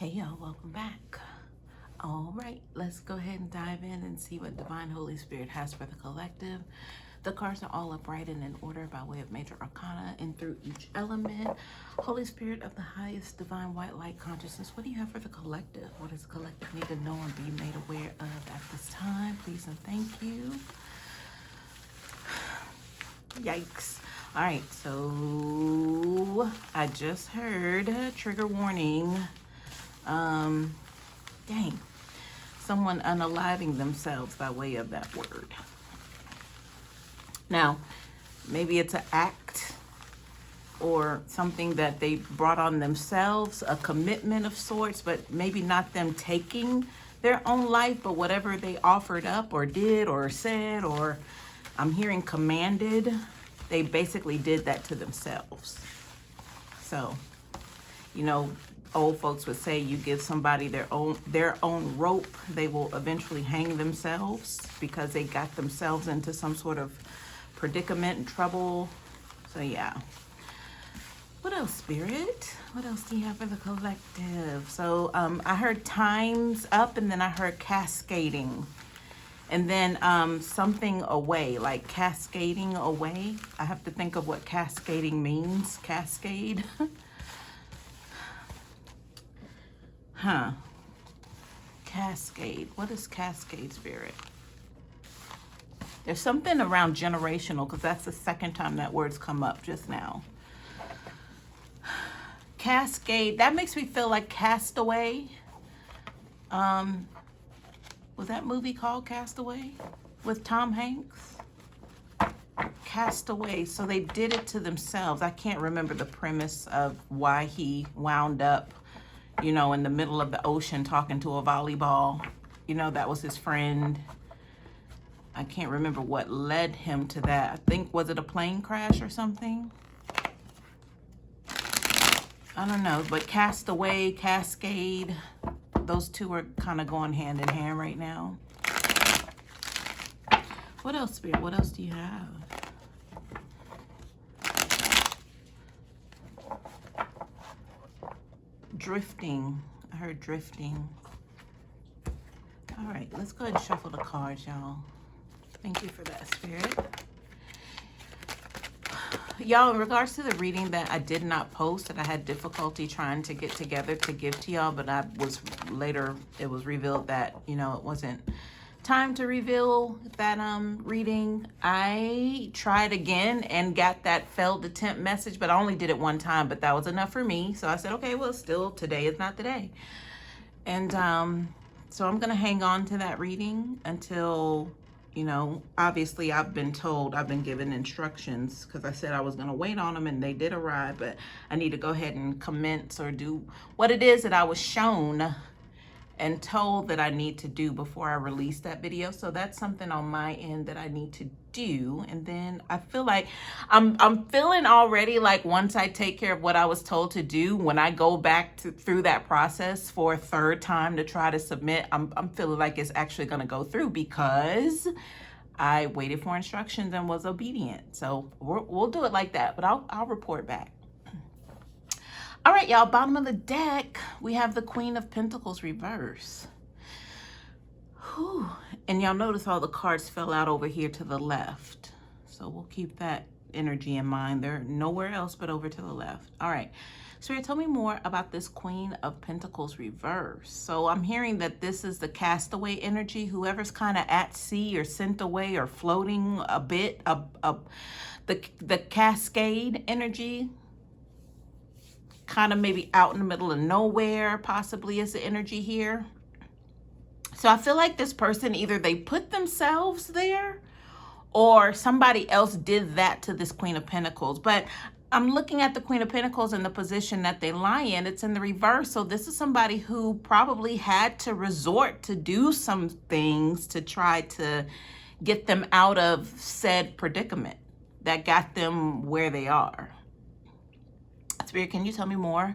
Hey y'all, welcome back. All right, let's go ahead and dive in and see what Divine Holy Spirit has for the collective. The cards are all upright and in order by way of major arcana and through each element. Holy Spirit of the highest divine white light consciousness, what do you have for the collective? What does the collective need to know and be made aware of at this time? Please and thank you. Yikes. All right, so I just heard trigger warning. Dang, someone unaliving themselves by way of that word. Now, maybe it's an act or something that they brought on themselves, a commitment of sorts, but maybe not them taking their own life, but whatever they offered up or did or said, or I'm hearing commanded, they basically did that to themselves. So, you know, old folks would say you give somebody their own rope, they will eventually hang themselves because they got themselves into some sort of predicament and trouble. So yeah. What else, Spirit? What else do you have for the collective? So I heard time's up, and then I heard cascading, and then something away, like cascading away. I have to think of what cascading means. Cascade. Huh. Cascade. What is cascade, Spirit? There's something around generational, because that's the second time that word's come up just now. Cascade. That makes me feel like Castaway. Was that movie called Castaway with Tom Hanks? Castaway. So they did it to themselves. I can't remember the premise of why he wound up, you know, in the middle of the ocean talking to a volleyball. You know, that was his friend. I can't remember what led him to that. I think, was it a plane crash or something? I don't know, but Castaway, Cascade, those two are kind of going hand in hand right now. What else, Spirit? What else do you have? Drifting. I heard drifting. All right, let's go ahead and shuffle the cards, y'all. Thank you for that, Spirit. Y'all, in regards to the reading that I did not post, that I had difficulty trying to get together to give to y'all, but it was revealed that, you know, it wasn't time to reveal that reading. I tried again and got that failed attempt message, but I only did it one time, but that was enough for me. So I said, okay, well, still, today is not the day. And so I'm going to hang on to that reading until, you know, obviously I've been given instructions, because I said I was going to wait on them and they did arrive, but I need to go ahead and commence or do what it is that I was shown and told that I need to do before I release that video. So that's something on my end that I need to do. And then I feel like I'm feeling already like once I take care of what I was told to do, when I go back through that process for a third time to try to submit, I'm feeling like it's actually going to go through because I waited for instructions and was obedient. So we'll do it like that, but I'll report back. All right, y'all, bottom of the deck, we have the Queen of Pentacles reverse. Whew. And y'all notice all the cards fell out over here to the left. So we'll keep that energy in mind. They're nowhere else but over to the left. All right, Spirit, tell me more about this Queen of Pentacles reverse. So I'm hearing that this is the castaway energy, whoever's kind of at sea or sent away or floating a bit, the cascade energy, kind of maybe out in the middle of nowhere, possibly is the energy here. So I feel like this person, either they put themselves there or somebody else did that to this Queen of Pentacles. But I'm looking at the Queen of Pentacles in the position that they lie in. It's in the reverse. So this is somebody who probably had to resort to do some things to try to get them out of said predicament that got them where they are. Spirit, can you tell me more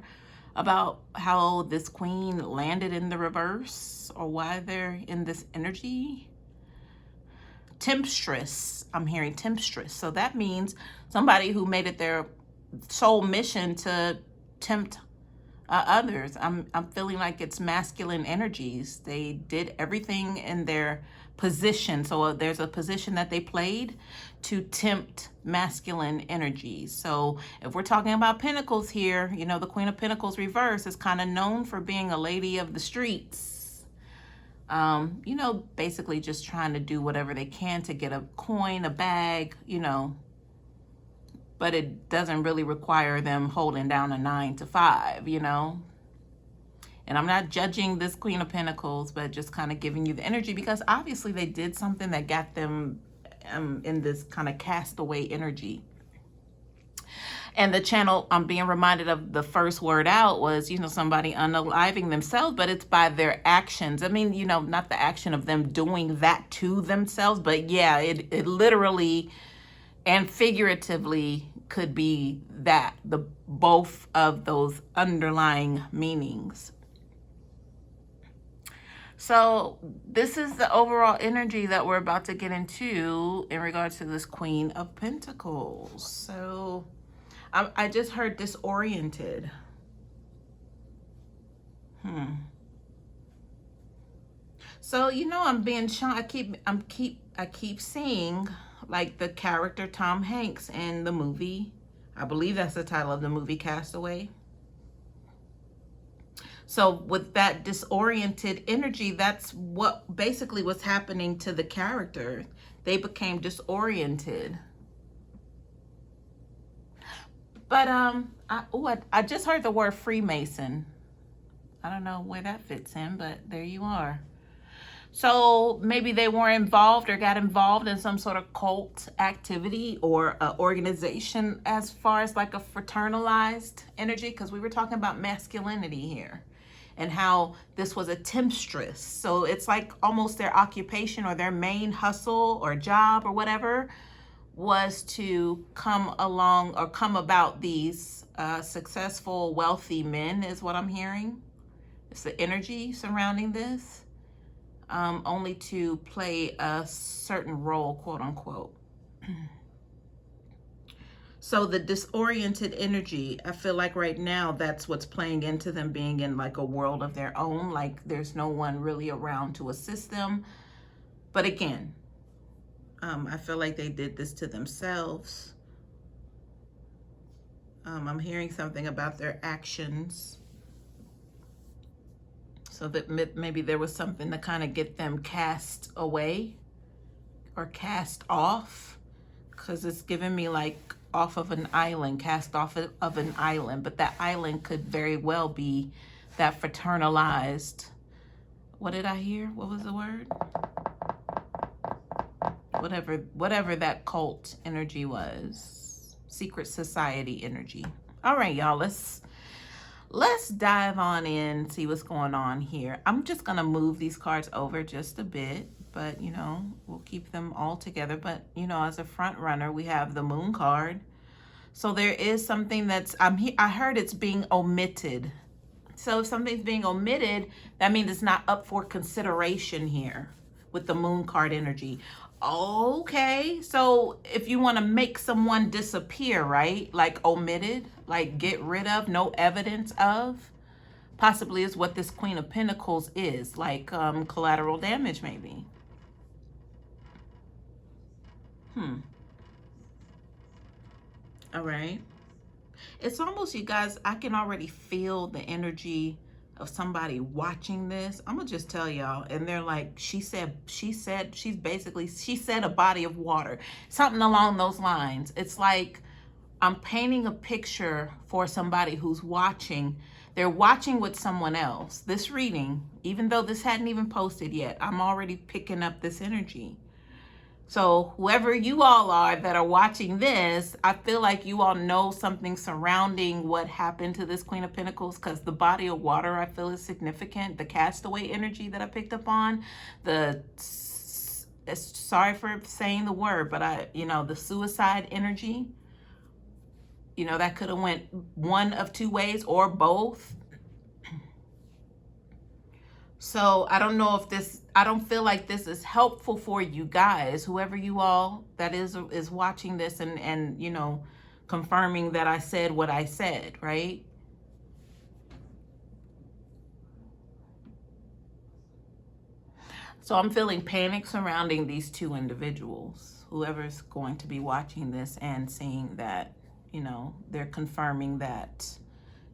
about how this queen landed in the reverse, or why they're in this energy? Temptress. I'm hearing temptress. So that means somebody who made it their sole mission to tempt others. I'm feeling like it's masculine energies. They did everything in their position. So there's a position that they played to tempt masculine energies. So if we're talking about pentacles here, you know, the Queen of Pentacles reverse is kind of known for being a lady of the streets. You know, basically just trying to do whatever they can to get a coin, a bag, you know, but it doesn't really require them holding down a 9 to 5, you know. And I'm not judging this Queen of Pentacles, but just kind of giving you the energy, because obviously they did something that got them in this kind of castaway energy. And the channel, I'm being reminded of the first word out was, you know, somebody unaliving themselves, but it's by their actions. I mean, you know, not the action of them doing that to themselves, but yeah, it literally and figuratively could be that, the both of those underlying meanings. So this is the overall energy that we're about to get into in regards to this Queen of Pentacles. So I just heard disoriented. So, you know, I'm being shown. I keep seeing like the character Tom Hanks in the movie. I believe that's the title of the movie, Castaway. So with that disoriented energy, that's what basically was happening to the character. They became disoriented. But I just heard the word Freemason. I don't know where that fits in, but there you are. So maybe they were involved or got involved in some sort of cult activity or organization, as far as like a fraternalized energy, because we were talking about masculinity here and how this was a temptress. So it's like almost their occupation or their main hustle or job or whatever was to come along or come about these successful, wealthy men, is what I'm hearing. It's the energy surrounding this. Only to play a certain role, quote unquote. So the disoriented energy, I feel like right now that's what's playing into them being in like a world of their own. Like there's no one really around to assist them. But again, I feel like they did this to themselves. I'm hearing something about their actions. So that maybe there was something to kind of get them cast away or cast off, because it's giving me like off of an island, cast off of an island. But that island could very well be that fraternalized. What did I hear? What was the word? Whatever that cult energy was. Secret society energy. All right, y'all, let's dive on in, see what's going on here. I'm just going to move these cards over just a bit, but, you know, we'll keep them all together. But, you know, as a front runner, we have the Moon card. So there is something that's, I heard it's being omitted. So if something's being omitted, that means it's not up for consideration here with the Moon card energy. Okay, so if you want to make someone disappear, right? Like omitted, like get rid of, no evidence of, possibly is what this Queen of Pentacles is, like collateral damage maybe. All right. It's almost, you guys, I can already feel the energy of somebody watching this. I'm gonna just tell y'all, and they're like, she said a body of water, something along those lines. It's like I'm painting a picture for somebody who's watching. They're watching with someone else. This reading, even though this hadn't even posted yet, I'm already picking up this energy. So whoever you all are that are watching this, I feel like you all know something surrounding what happened to this Queen of Pentacles, because the body of water I feel is significant. The castaway energy that I picked up on, sorry for saying the word, but the suicide energy, you know, that could have went one of two ways or both. So I don't know if I don't feel like this is helpful for you guys, whoever you all that is watching this and you know, confirming that I said what I said, right? So I'm feeling panic surrounding these two individuals. Whoever's going to be watching this and seeing that, you know, they're confirming that,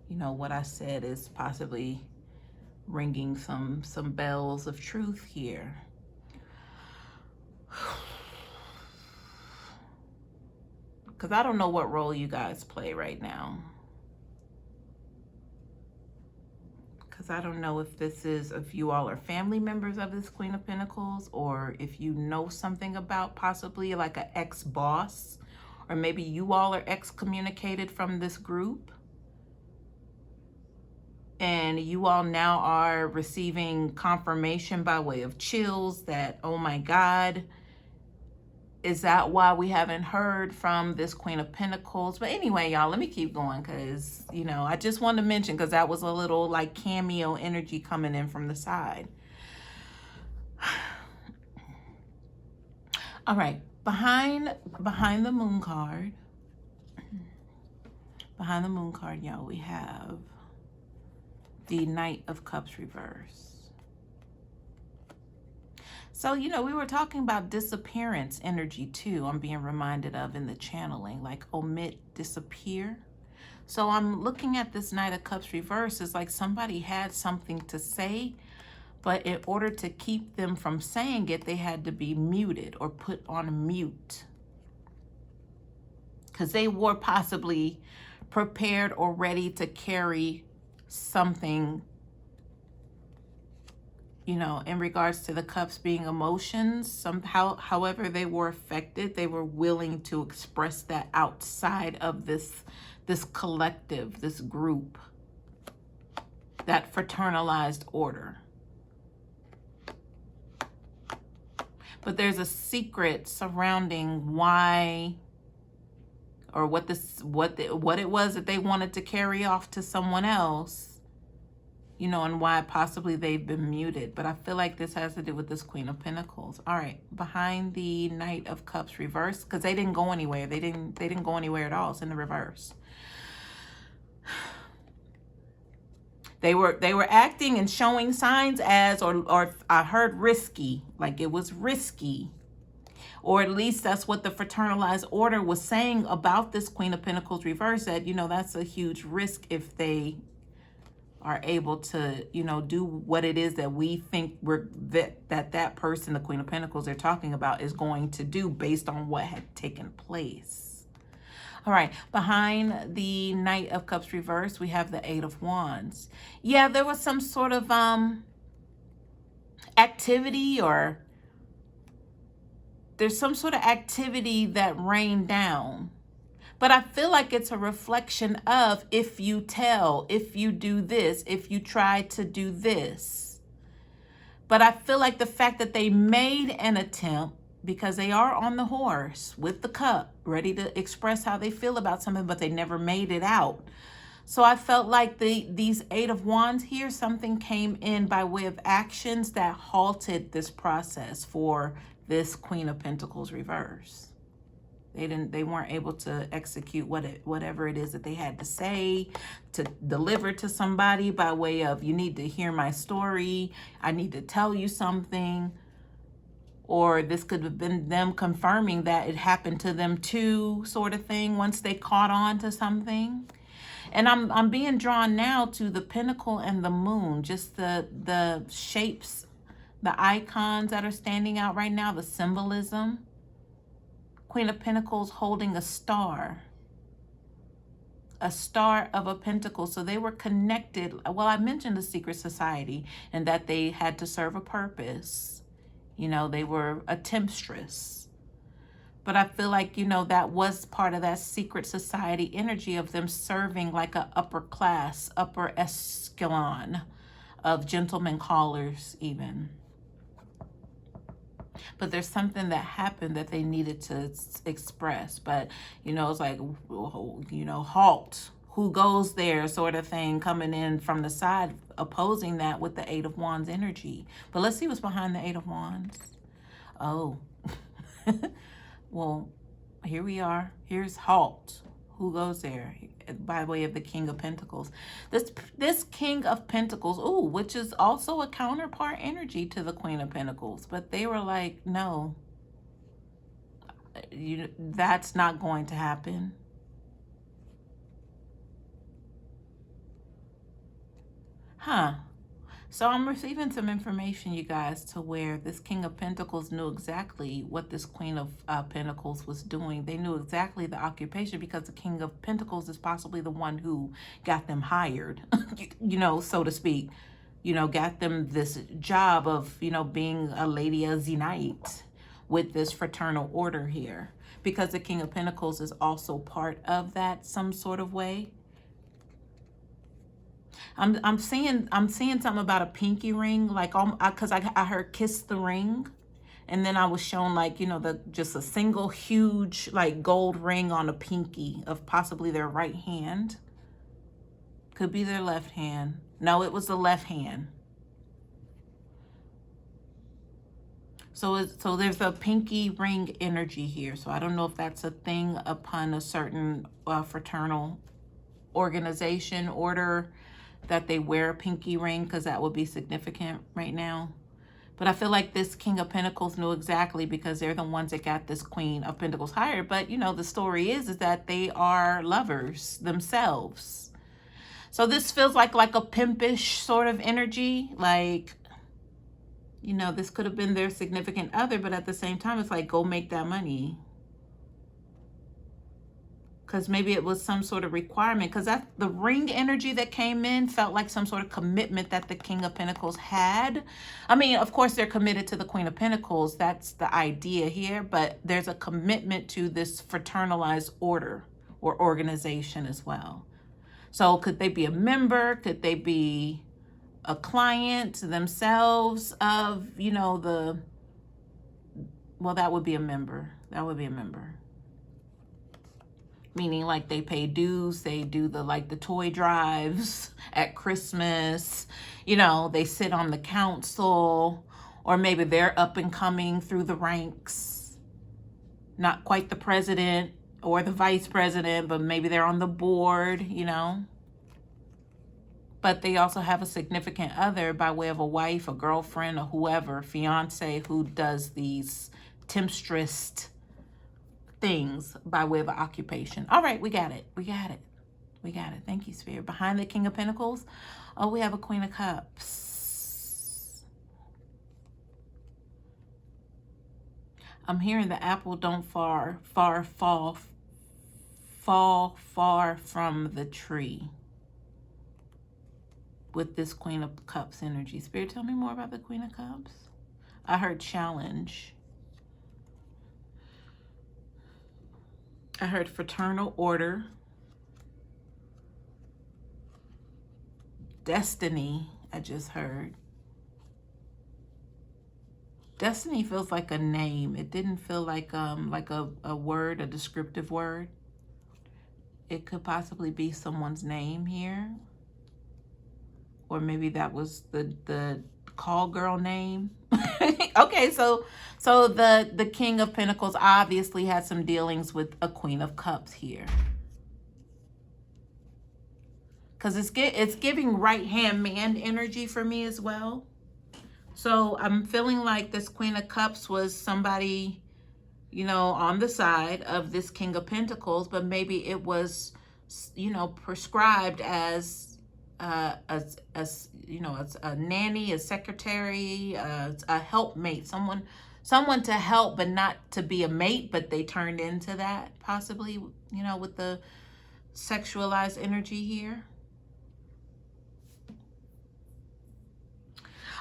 you know, what I said is possibly ringing some bells of truth here. Because I don't know what role you guys play right now. Because I don't know if you all are family members of this Queen of Pentacles, or if you know something about possibly like an ex-boss, or maybe you all are excommunicated from this group. And you all now are receiving confirmation by way of chills that, oh my God, is that why we haven't heard from this Queen of Pentacles? But anyway, y'all, let me keep going because, you know, I just wanted to mention because that was a little like cameo energy coming in from the side. All right, behind the moon card, y'all, we have the Knight of Cups reverse. So, you know, we were talking about disappearance energy too. I'm being reminded of in the channeling, like omit, disappear. So I'm looking at this Knight of Cups reverse. It's like somebody had something to say, but in order to keep them from saying it, they had to be muted or put on mute. Because they were possibly prepared or ready to carry something, you know, in regards to the cups being emotions. Somehow, however they were affected, they were willing to express that outside of this collective, this group, that fraternalized order. But there's a secret surrounding why, or what it was that they wanted to carry off to someone else, you know, and why possibly they've been muted. But I feel like this has to do with this Queen of Pentacles. All right, behind the Knight of Cups reverse, because they didn't go anywhere. They didn't go anywhere at all. It's in the reverse. They were acting and showing signs as, or I heard risky, like it was risky. Or at least that's what the fraternalized order was saying about this Queen of Pentacles reverse, that, you know, that's a huge risk if they are able to, you know, do what it is that we think that person, the Queen of Pentacles they're talking about, is going to do based on what had taken place. All right, behind the Knight of Cups reverse, we have the Eight of Wands. Yeah, there was some sort of activity, or there's some sort of activity that rained down. But I feel like it's a reflection of, if you tell, if you do this, if you try to do this. But I feel like the fact that they made an attempt, because they are on the horse with the cup, ready to express how they feel about something, but they never made it out. So I felt like these Eight of Wands here, something came in by way of actions that halted this process for this Queen of Pentacles reverse. They weren't able to execute whatever it is that they had to say, to deliver to somebody by way of, you need to hear my story, I need to tell you something. Or this could have been them confirming that it happened to them too, sort of thing, once they caught on to something. And I'm being drawn now to the Pentacle and the Moon, just the shapes, the icons that are standing out right now, the symbolism. Queen of Pentacles holding a star of a pentacle. So they were connected. Well, I mentioned the secret society and that they had to serve a purpose. You know, they were a temptress. But I feel like, you know, that was part of that secret society energy of them serving like a upper class, upper echelon of gentlemen callers even. But there's something that happened that they needed to express. But, you know, it's like, you know, halt. Who goes there, sort of thing, coming in from the side, opposing that with the Eight of Wands energy. But let's see what's behind the Eight of Wands. Oh. Well, here we are. Here's halt. Who goes there? by way of the King of Pentacles. This King of Pentacles, ooh, which is also a counterpart energy to the Queen of Pentacles. But they were like, no, that's not going to happen. Huh. So I'm receiving some information, you guys, to where this King of Pentacles knew exactly what this Queen of Pentacles was doing. They knew exactly the occupation, because the King of Pentacles is possibly the one who got them hired, so to speak. Got them this job of, being a Lady of Zenite with this fraternal order here. Because the King of Pentacles is also part of that some sort of way. I'm seeing something about a pinky ring, like, because I heard kiss the ring, and then I was shown, like, just a single huge, like, gold ring on a pinky of possibly their right hand. Could be their left hand. No, it was the left hand. So there's a pinky ring energy here. So I don't know if that's a thing upon a certain fraternal organization, order, that they wear a pinky ring, because that would be significant right now. But I feel like this King of Pentacles knew exactly, because they're the ones that got this Queen of Pentacles hired. But, the story is that they are lovers themselves. So this feels like a pimpish sort of energy. Like, this could have been their significant other, but at the same time, it's like, go make that money. Because maybe it was some sort of requirement. Because the ring energy that came in felt like some sort of commitment that the King of Pentacles had. I mean, of course, they're committed to the Queen of Pentacles. That's the idea here. But there's a commitment to this fraternalized order or organization as well. So could they be a member? Could they be a client themselves of, well, that would be a member. That would be a member. Meaning, like, they pay dues, they do the toy drives at Christmas, they sit on the council, or maybe they're up and coming through the ranks. Not quite the president or the vice president, but maybe they're on the board, But they also have a significant other by way of a wife, a girlfriend, or whoever, fiance, who does these temptress things by way of occupation. All right, we got it. We got it. We got it. Thank you, Spirit. Behind the King of Pentacles, oh, we have a Queen of Cups. I'm hearing the apple don't fall far from the tree with this Queen of Cups energy. Spirit, tell me more about the Queen of Cups. I heard challenge. I heard fraternal order, destiny. I just heard destiny. Feels like a name. It didn't feel like a word, a descriptive word. It could possibly be someone's name here, or maybe that was the call girl name. Okay, so the King of Pentacles obviously had some dealings with a Queen of Cups here, because it's giving right hand man energy for me as well. So I'm feeling like this Queen of Cups was somebody, on the side of this King of Pentacles, but maybe it was, prescribed as a nanny, a secretary, a helpmate, someone to help, but not to be a mate, but they turned into that possibly, with the sexualized energy here.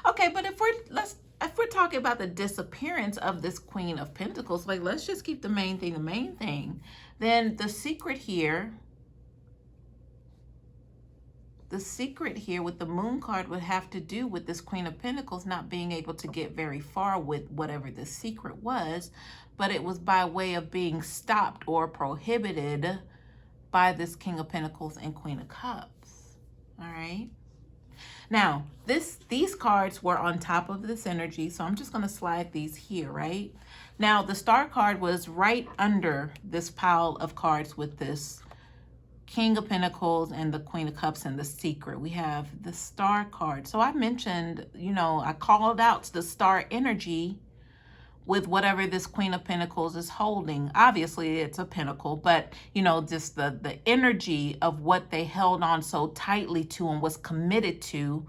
Okay, but if we're talking about the disappearance of this Queen of Pentacles, like, let's just keep the main thing, then the secret here with the Moon card would have to do with this Queen of Pentacles not being able to get very far with whatever the secret was, but it was by way of being stopped or prohibited by this King of Pentacles and Queen of Cups. All right. Now, these cards were on top of this energy, so I'm just going to slide these here, right? Now, the Star card was right under this pile of cards with this King of Pentacles and the Queen of Cups and the Secret. We have the Star card. So I mentioned, you know, I called out the star energy with whatever this Queen of Pentacles is holding. Obviously, it's a pentacle, but, you know, just the energy of what they held on so tightly to and was committed to,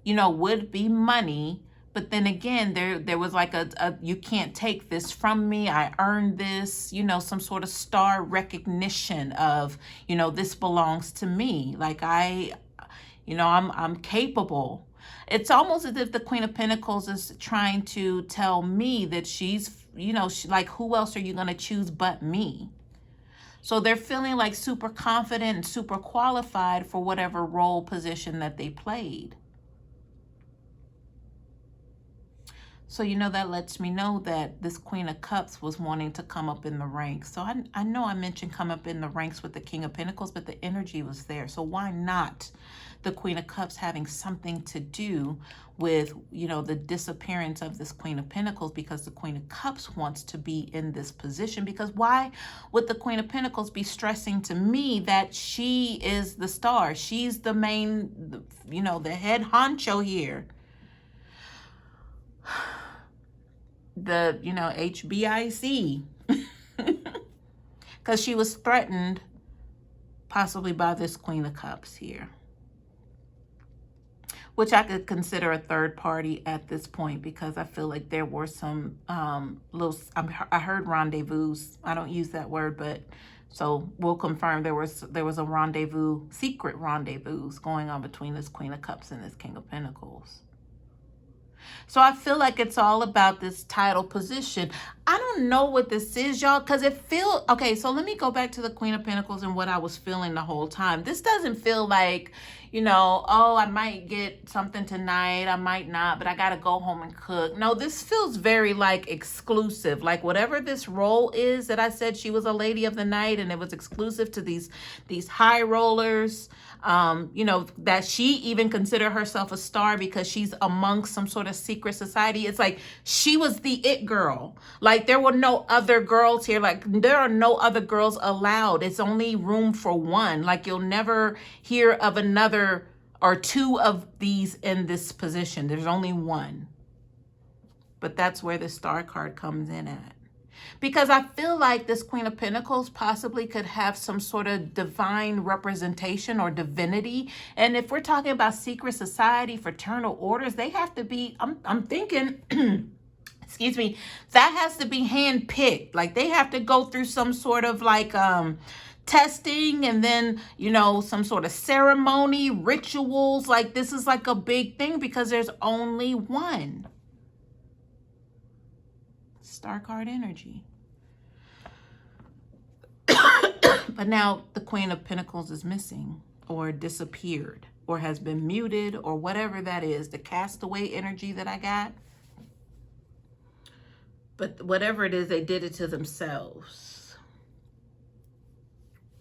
you know, would be money. But then again, there was like a you can't take this from me. I earned this, you know, some sort of star recognition of, you know, this belongs to me. Like you know, I'm capable. It's almost as if the Queen of Pentacles is trying to tell me that she's, you know, like, who else are you going to choose but me? So they're feeling like super confident and super qualified for whatever role position that they played. So, you know, that lets me know that this Queen of Cups was wanting to come up in the ranks. So I know I mentioned come up in the ranks with the King of Pentacles, but the energy was there. So why not the Queen of Cups having something to do with, you know, the disappearance of this Queen of Pentacles? Because the Queen of Cups wants to be in this position. Because why would the Queen of Pentacles be stressing to me that she is the star? She's the main, you know, the head honcho here. The, you know, HBIC. Because she was threatened possibly by this Queen of Cups here, which I could consider a third party at this point, because I feel like there were some I heard rendezvous. I don't use that word, but so we'll confirm there was a rendezvous, secret rendezvous going on between this Queen of Cups and this King of Pentacles. So I feel like it's all about this title position. I don't know what this is, y'all, because it feels... Okay, so let me go back to the Queen of Pentacles and what I was feeling the whole time. This doesn't feel like, you know, oh, I might get something tonight, I might not, but I got to go home and cook. No, this feels very, like, exclusive. Like, whatever this role is that I said she was a lady of the night and it was exclusive to these high rollers, you know, that she even considered herself a star because she's amongst some sort of secret society. It's like she was the it girl. Like, there were no other girls here. Like, there are no other girls allowed. It's only room for one. Like, you'll never hear of another or two of these in this position. There's only one. But that's where the star card comes in at. Because I feel like this Queen of Pentacles possibly could have some sort of divine representation or divinity. And if we're talking about secret society, fraternal orders, they have to be, I'm thinking, excuse me, that has to be handpicked. Like, they have to go through some sort of like testing, and then, you know, some sort of ceremony, rituals. Like, this is like a big thing because there's only one. Star card energy. But now the Queen of Pentacles is missing or disappeared or has been muted or whatever that is, the castaway energy that I got. But whatever it is, they did it to themselves.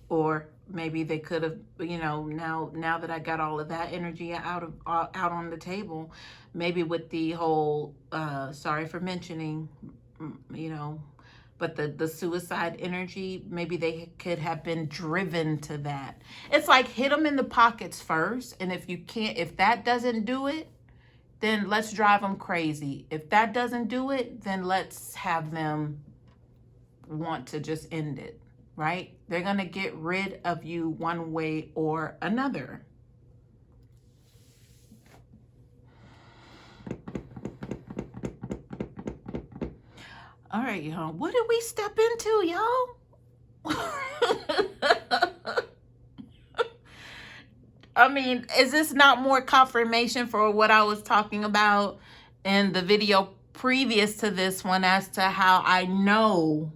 Or maybe they could have, you know, now that I got all of that energy out on the table, maybe with the whole, sorry for mentioning, you know, but the suicide energy, maybe they could have been driven to that. It's like, hit them in the pockets first. And if that doesn't do it, then let's drive them crazy. If that doesn't do it, then let's have them want to just end it, right? They're going to get rid of you one way or another. All right, y'all. What did we step into, y'all? I mean, is this not more confirmation for what I was talking about in the video previous to this one as to how I know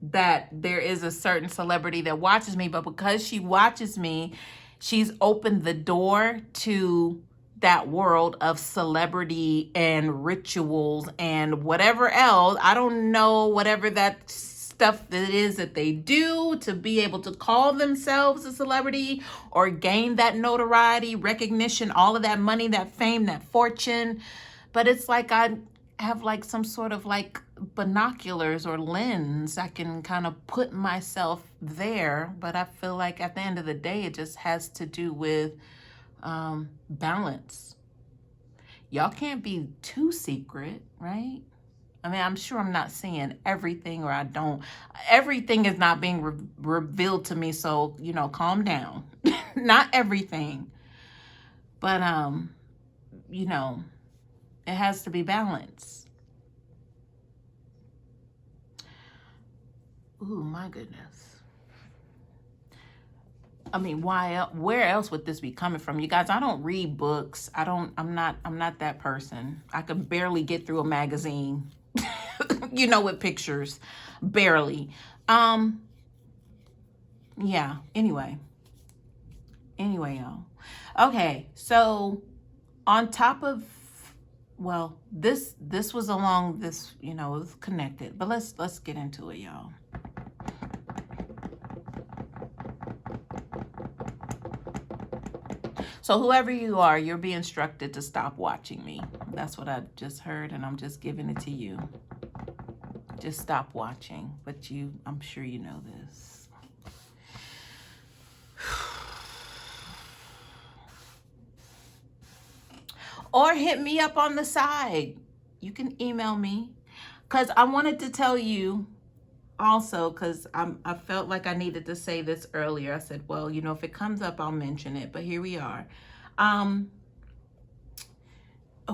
that there is a certain celebrity that watches me, but because she watches me, she's opened the door to that world of celebrity and rituals and whatever else. I don't know, whatever that stuff that is that they do to be able to call themselves a celebrity or gain that notoriety, recognition, all of that money, that fame, that fortune. But it's like have like some sort of like binoculars or lens. I can kind of put myself there, but I feel like at the end of the day, it just has to do with balance. Y'all can't be too secret, right? I mean, I'm sure I'm not seeing everything, or everything is not being revealed to me. So, you know, calm down. Not everything, but, you know, it has to be balanced. Ooh, my goodness. I mean, where else would this be coming from? You guys, I don't read books. I'm not that person. I could barely get through a magazine, you know, with pictures, barely. Yeah, anyway, y'all. Okay, so on top of, well, this was along this, you know, it was connected, but let's get into it, y'all. So whoever you are, you're being instructed to stop watching me. That's what I just heard, and I'm just giving it to you. Just stop watching. But I'm sure you know this. Or hit me up on the side. You can email me. Because I wanted to tell you also, because I felt like I needed to say this earlier. I said, well, you know, if it comes up, I'll mention it. But here we are.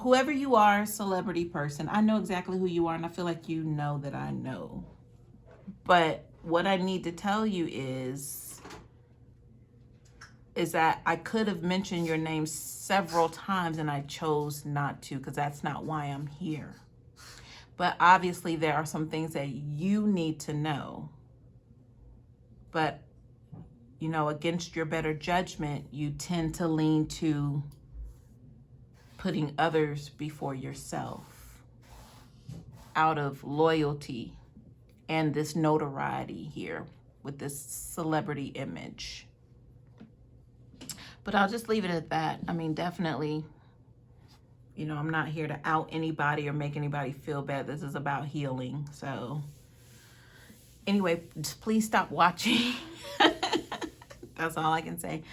Whoever you are, celebrity person, I know exactly who you are, and I feel like you know that I know. But what I need to tell you is that I could have mentioned your name several times, and I chose not to, because that's not why I'm here. But obviously there are some things that you need to know. But, you know, against your better judgment, you tend to lean to putting others before yourself out of loyalty and this notoriety here with this celebrity image. But I'll just leave it at that. I mean, definitely, you know, I'm not here to out anybody or make anybody feel bad. This is about healing. So anyway, just please stop watching. That's all I can say.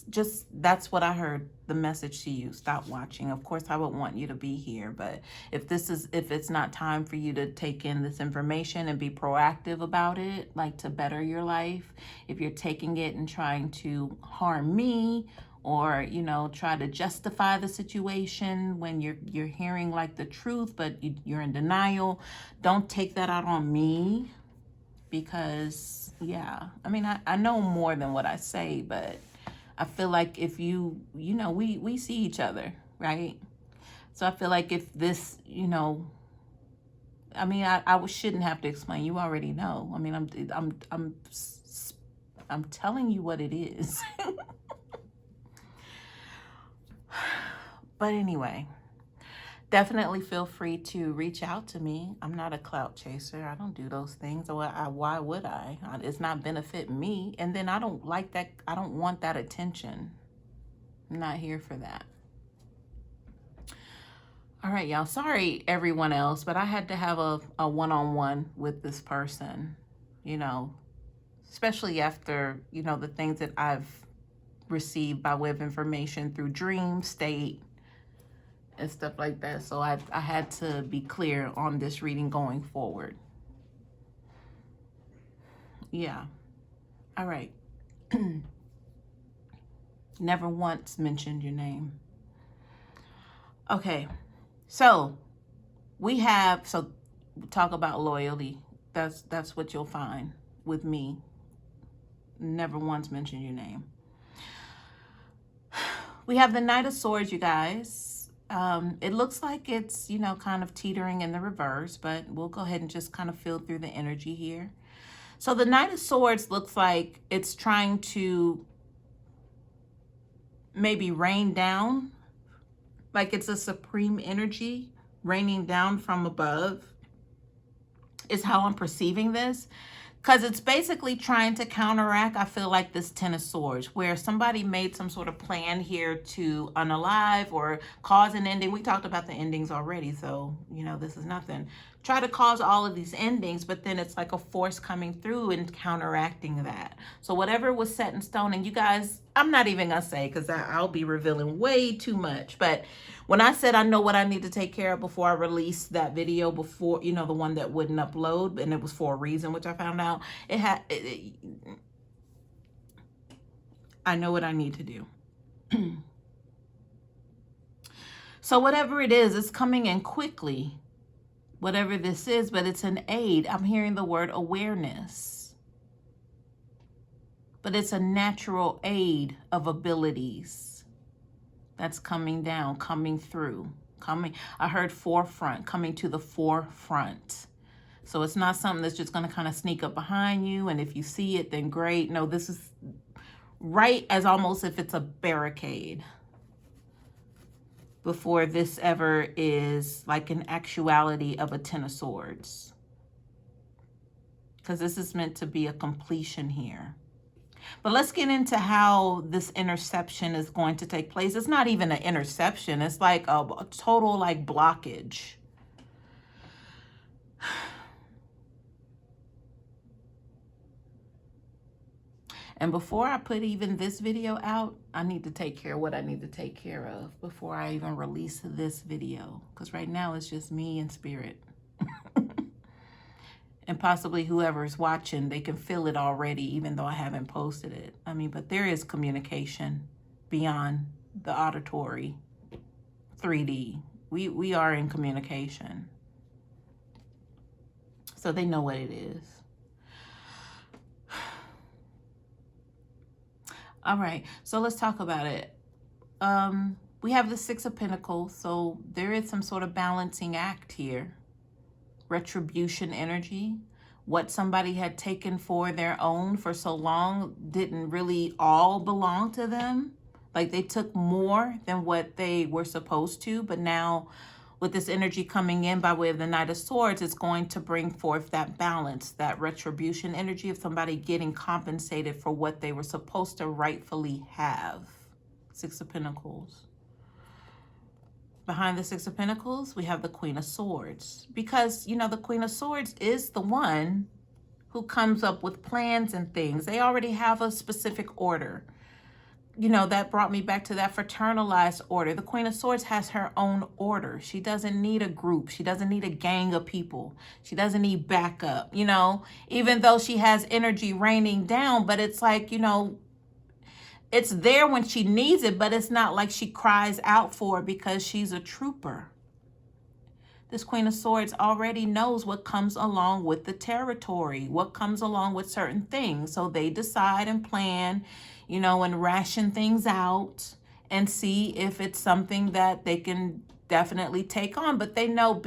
Just, that's what I heard, the message to you. Stop watching. Of course, I would want you to be here, but if it's not time for you to take in this information and be proactive about it, like to better your life, if you're taking it and trying to harm me, or, you know, try to justify the situation when you're hearing like the truth, but you're in denial, don't take that out on me, because yeah, I mean, I know more than what I say, but I feel like if you know, we see each other, right? So I feel like if this, you know, I mean, I shouldn't have to explain. You already know. I mean, I'm telling you what it is. But anyway, definitely feel free to reach out to me. I'm not a clout chaser. I don't do those things. Why would I? It's not benefit me. And then I don't like that. I don't want that attention. I'm not here for that. All right, y'all. Sorry, everyone else, but I had to have a one-on-one with this person, you know, especially after, you know, the things that I've received by way of information through dream state and stuff like that. So I had to be clear on this reading going forward. Yeah. All right. Never once mentioned your name. Okay. So talk about loyalty. That's what you'll find with me. Never once mentioned your name. We have the Knight of Swords, you guys. It looks like it's, you know, kind of teetering in the reverse, but we'll go ahead and just kind of feel through the energy here. So the Knight of Swords looks like it's trying to maybe rain down, like it's a supreme energy raining down from above, is how I'm perceiving this. Because it's basically trying to counteract, I feel like, this Ten of Swords, where somebody made some sort of plan here to unalive or cause an ending. We talked about the endings already, so, you know, this is nothing. Try to cause all of these endings, but then it's like a force coming through and counteracting that. So whatever was set in stone, and you guys, I'm not even going to say, because I'll be revealing way too much, but when I said I know what I need to take care of before I released that video, before, you know, the one that wouldn't upload, and it was for a reason, which I found out, I know what I need to do. So whatever it is, it's coming in quickly, whatever this is, but it's an aid. I'm hearing the word awareness, but it's a natural aid of abilities that's coming down, coming through, coming. I heard forefront, coming to the forefront. So it's not something that's just going to kind of sneak up behind you, and if you see it, then great. No, this is right as almost if it's a barricade before this ever is like an actuality of a Ten of Swords. Because this is meant to be a completion here. But let's get into how this interception is going to take place. It's not even an interception. It's like a total like blockage. And before I put even this video out, I need to take care of what I need to take care of before I even release this video. Because right now it's just me and spirit. And possibly whoever's watching, they can feel it already, even though I haven't posted it. I mean, but there is communication beyond the auditory 3D. We are in communication. So they know what it is. All right, so let's talk about it. We have the Six of Pentacles, so there is some sort of balancing act here. Retribution energy. What somebody had taken for their own for so long didn't really all belong to them. Like they took more than what they were supposed to, but now with this energy coming in by way of the Knight of Swords, it's going to bring forth that balance, that retribution energy of somebody getting compensated for what they were supposed to rightfully have. Six of Pentacles. Behind the Six of Pentacles, we have the Queen of Swords. Because, you know, the Queen of Swords is the one who comes up with plans and things. They already have a specific order. You know, that brought me back to that fraternalized order. The Queen of Swords has her own order. She doesn't need a group. She doesn't need a gang of people. She doesn't need backup, you know, even though she has energy raining down. But it's like, you know, it's there when she needs it, but it's not like she cries out for it because she's a trooper. This Queen of Swords already knows what comes along with the territory, what comes along with certain things. So they decide and plan, you know, and ration things out and see if it's something that they can definitely take on. But they know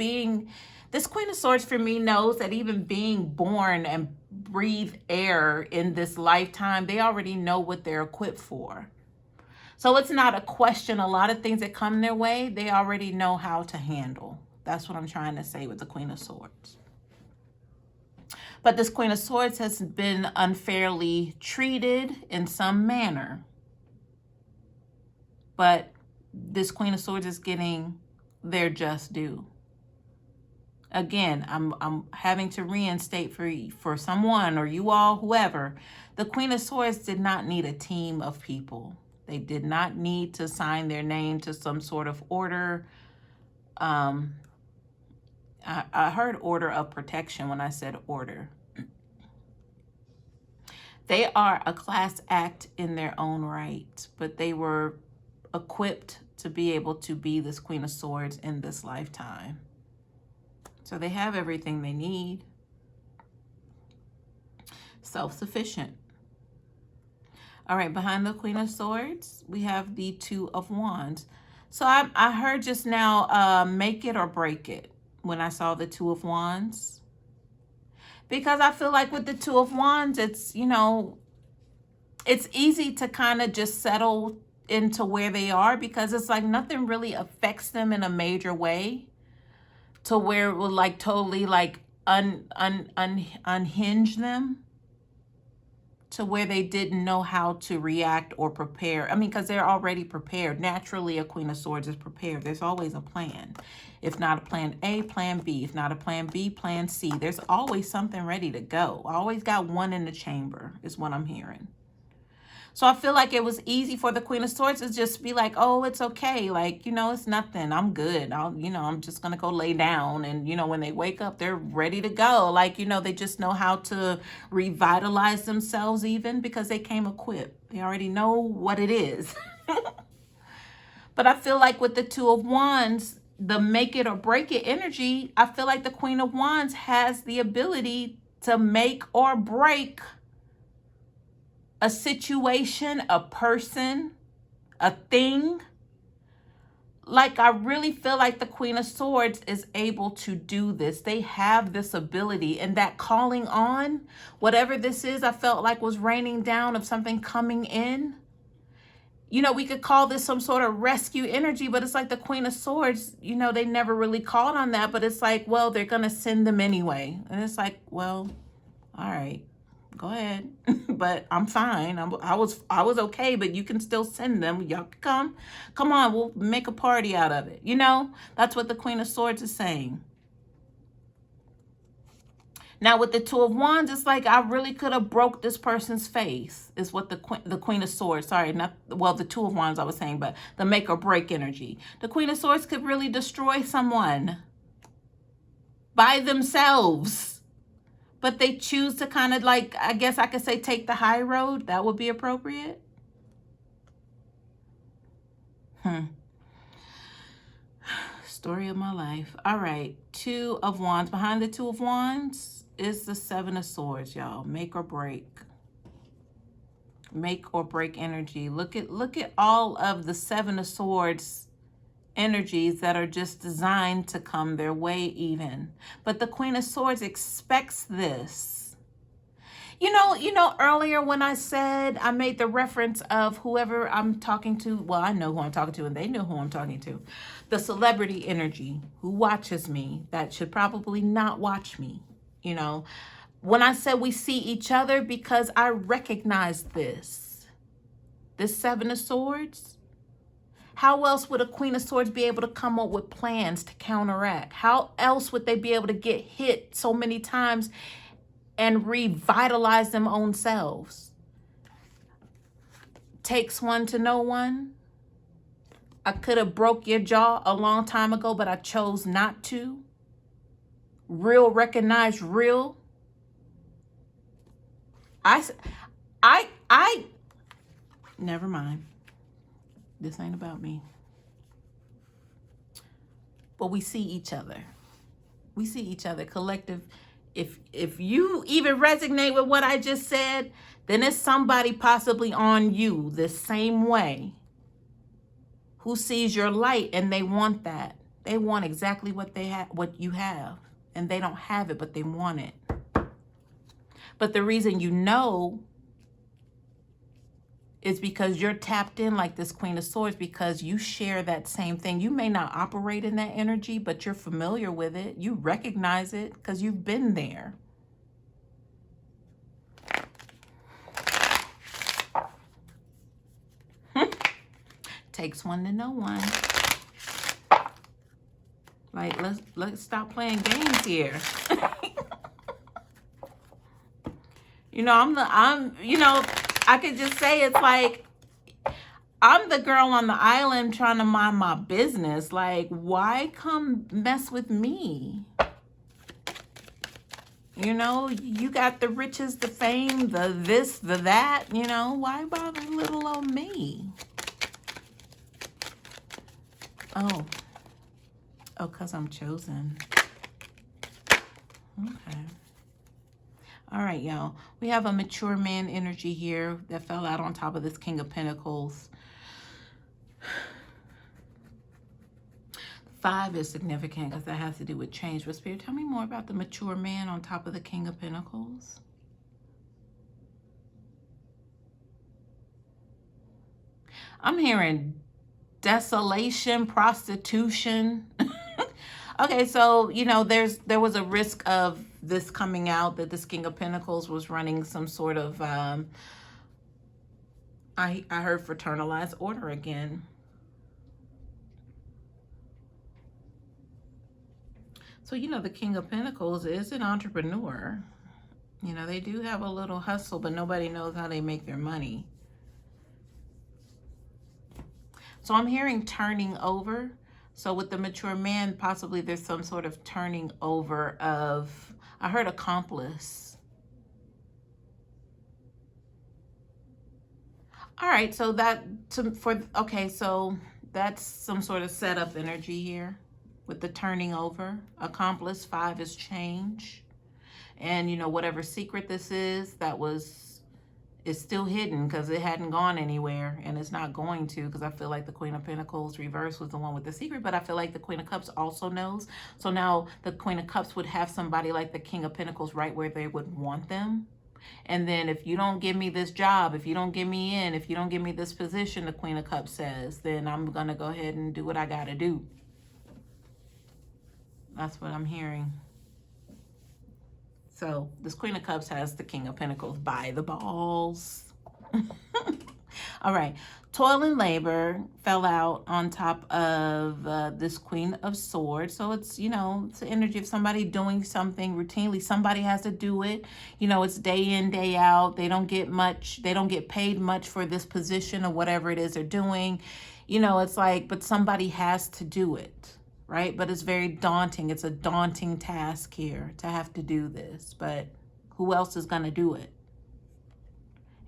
this Queen of Swords for me knows that even being born and breathe air in this lifetime, they already know what they're equipped for. So it's not a question. A lot of things that come their way, they already know how to handle. That's what I'm trying to say with the Queen of Swords. But this Queen of Swords has been unfairly treated in some manner. But this Queen of Swords is getting their just due. Again, I'm having to reinstate for someone or you all, whoever, the Queen of Swords did not need a team of people. They did not need to sign their name to some sort of order. I heard order of protection when I said order. They are a class act in their own right, but they were equipped to be able to be this Queen of Swords in this lifetime. So they have everything they need. Self-sufficient. All right, behind the Queen of Swords, we have the Two of Wands. So I heard just now, make it or break it when I saw the Two of Wands. Because I feel like with the Two of Wands, it's, you know, it's easy to kind of just settle into where they are because it's like nothing really affects them in a major way to where it will like totally like unhinge them to where they didn't know how to react or prepare. I mean, because they're already prepared. Naturally, a Queen of Swords is prepared. There's always a plan. If not a plan A, plan B. If not a plan B, plan C. There's always something ready to go. Always got one in the chamber is what I'm hearing. So I feel like it was easy for the Queen of Swords to just be like, oh, it's okay. Like, you know, it's nothing. I'm good. I'm just going to go lay down. And, you know, when they wake up, they're ready to go. Like, you know, they just know how to revitalize themselves even because they came equipped. They already know what it is. But I feel like with the Two of Wands, the make it or break it energy, I feel like the Queen of Wands has the ability to make or break a situation, a person, a thing. Like, I really feel like the Queen of Swords is able to do this. They have this ability, and that calling on, whatever this is, I felt like was raining down of something coming in. You know, we could call this some sort of rescue energy, but it's like the Queen of Swords, you know, they never really called on that, but it's like, well, they're going to send them anyway. And it's like, well, all right. Go ahead. But I'm fine. I was okay, but you can still send them. Y'all come on, we'll make a party out of it. You know, that's what the Queen of Swords is saying. Now with the Two of Wands, it's like I really could have broke this person's face, is what the Queen of Swords, sorry, not, well, the Two of Wands I was saying, but the make or break energy. The Queen of Swords could really destroy someone by themselves. But they choose to kind of, like, I guess I could say take the high road. That would be appropriate. Story of my life. All right. Two of Wands. Behind the Two of Wands is the Seven of Swords, y'all. Make or break. Make or break energy. Look at all of the Seven of Swords energies that are just designed to come their way even. But the Queen of Swords expects this. You know, earlier when I said, I made the reference of whoever I'm talking to. Well, I know who I'm talking to and they know who I'm talking to. The celebrity energy who watches me that should probably not watch me. You know, when I said we see each other, because I recognize this Seven of Swords. How else would a Queen of Swords be able to come up with plans to counteract? How else would they be able to get hit so many times and revitalize them own selves? Takes one to know one. I could have broke your jaw a long time ago, but I chose not to. Real recognize real. Never mind. This ain't about me. But we see each other. We see each other collective. If you even resonate with what I just said, then it's somebody possibly on you the same way who sees your light and they want that. They want exactly what they have, what you have, and they don't have it, but they want it. But the reason you know is because you're tapped in like this Queen of Swords, because you share that same thing. You may not operate in that energy, but you're familiar with it. You recognize it because you've been there. Takes one to know one. Like, let's stop playing games here. You know, I could just say it's like, I'm the girl on the island trying to mind my business. Like, why come mess with me? You know, you got the riches, the fame, the this, the that, you know, why bother little old me? Oh, because I'm chosen. Okay. All right, y'all. We have a mature man energy here that fell out on top of this King of Pentacles. 5 is significant because that has to do with change. But Spirit, tell me more about the mature man on top of the King of Pentacles. I'm hearing desolation, prostitution. Okay, so, you know, there was a risk of this coming out, that this King of Pentacles was running some sort of, I heard fraternalized order again. So, you know, the King of Pentacles is an entrepreneur. You know, they do have a little hustle, but nobody knows how they make their money. So I'm hearing turning over. So with the mature man, possibly there's some sort of turning over of, I heard accomplice. All right, so okay, so that's some sort of setup energy here with the turning over. Accomplice, 5 is change. And, you know, whatever secret this is still hidden because it hadn't gone anywhere, and it's not going to, because I feel like the Queen of Pentacles reverse was the one with the secret, but I feel like the Queen of Cups also knows. So now the Queen of Cups would have somebody like the King of Pentacles right where they would want them. And then if you don't give me this job, if you don't get me in, if you don't give me this position, the Queen of Cups says, then I'm going to go ahead and do what I got to do. That's what I'm hearing. So this Queen of Cups has the King of Pentacles by the balls. All right. Toil and labor fell out on top of this Queen of Swords. So it's, you know, it's the energy of somebody doing something routinely. Somebody has to do it. You know, it's day in, day out. They don't get much. They don't get paid much for this position or whatever it is they're doing. You know, it's like, but somebody has to do it. Right? But it's very daunting. It's a daunting task here to have to do this. But who else is going to do it?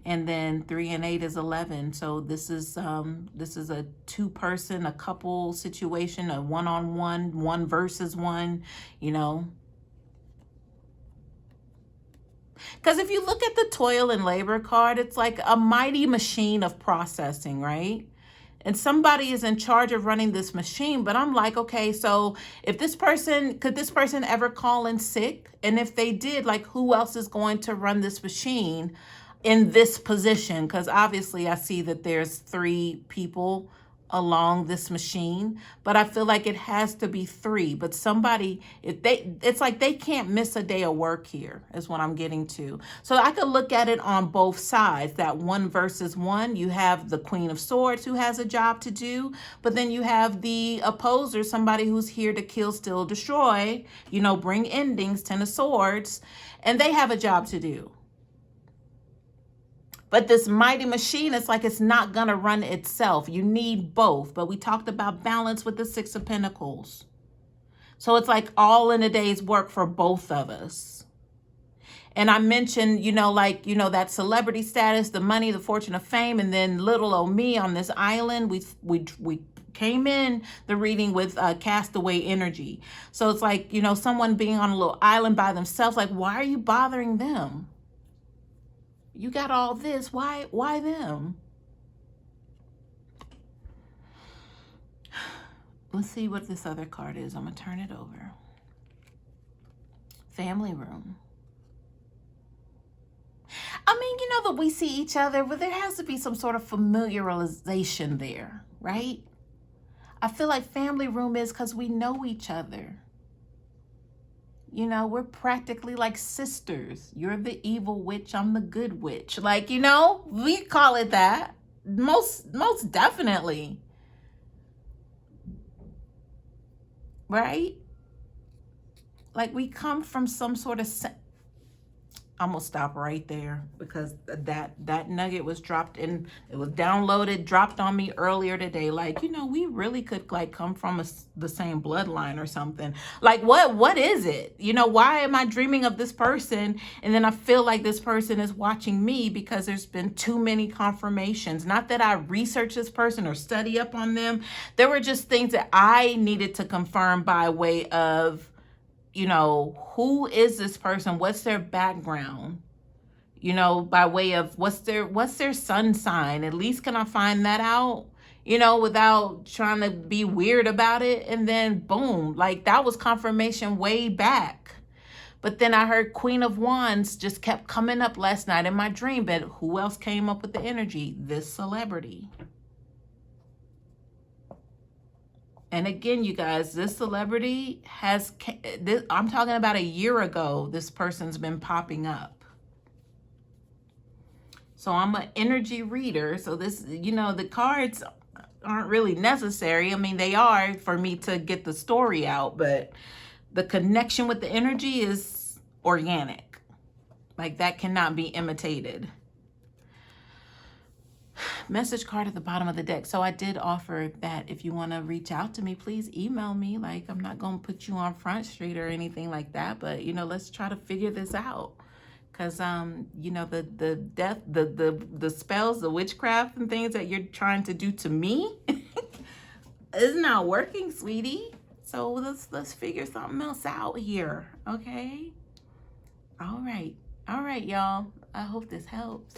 And then 3 and 8 is 11. So this is a 2-person, a couple situation, a one-on-one, 1 versus 1, you know. Because if you look at the toil and labor card, it's like a mighty machine of processing, right? And somebody is in charge of running this machine. But I'm like, okay, so if could this person ever call in sick? And if they did, like, who else is going to run this machine in this position? Because obviously I see that there's 3 people along this machine, but I feel like it has to be 3. But somebody, it's like they can't miss a day of work here, is what I'm getting to. So I could look at it on both sides. That 1 versus 1, you have the Queen of Swords who has a job to do, but then you have the opposer, somebody who's here to kill, steal, destroy, you know, bring endings, 10 of Swords, and they have a job to do. But this mighty machine, it's like it's not going to run itself. You need both. But we talked about balance with the 6 of Pentacles. So it's like all in a day's work for both of us. And I mentioned, you know, like, you know, that celebrity status, the money, the fortune of fame, and then little old me on this island. We came in the reading with castaway energy. So it's like, you know, someone being on a little island by themselves. Like, why are you bothering them? You got all this. Why them? Let's see what this other card is. I'm going to turn it over. Family room. I mean, you know that we see each other, but there has to be some sort of familiarization there, right? I feel like family room is because we know each other. You know, we're practically like sisters. You're the evil witch, I'm the good witch. Like, you know, we call it that. Most definitely. Right? Like we come from some sort of... I'm going to stop right there because that nugget was dropped in, it was downloaded, dropped on me earlier today. Like, you know, we really could like come from the same bloodline or something. Like what is it? You know, why am I dreaming of this person? And then I feel like this person is watching me because there's been too many confirmations. Not that I research this person or study up on them. There were just things that I needed to confirm by way of, you know, who is this person? What's their background? You know, by way of what's their sun sign? At least can I find that out, you know, without trying to be weird about it. And then boom, like that was confirmation way back. But then I heard Queen of Wands just kept coming up last night in my dream. But who else came up with the energy? This celebrity. And again, you guys, this celebrity I'm talking about a year ago, this person's been popping up. So I'm an energy reader. So this, you know, the cards aren't really necessary. I mean, they are for me to get the story out, but the connection with the energy is organic. Like, that cannot be imitated. Message card at the bottom of the deck. So I did offer that if you want to reach out to me, please email me. Like, I'm not going to put you on Front Street or anything like that, but, you know, let's try to figure this out. Because, you know, the spells, the witchcraft and things that you're trying to do to me is not working, sweetie. So let's figure something else out here, okay? All right, y'all. I hope this helps.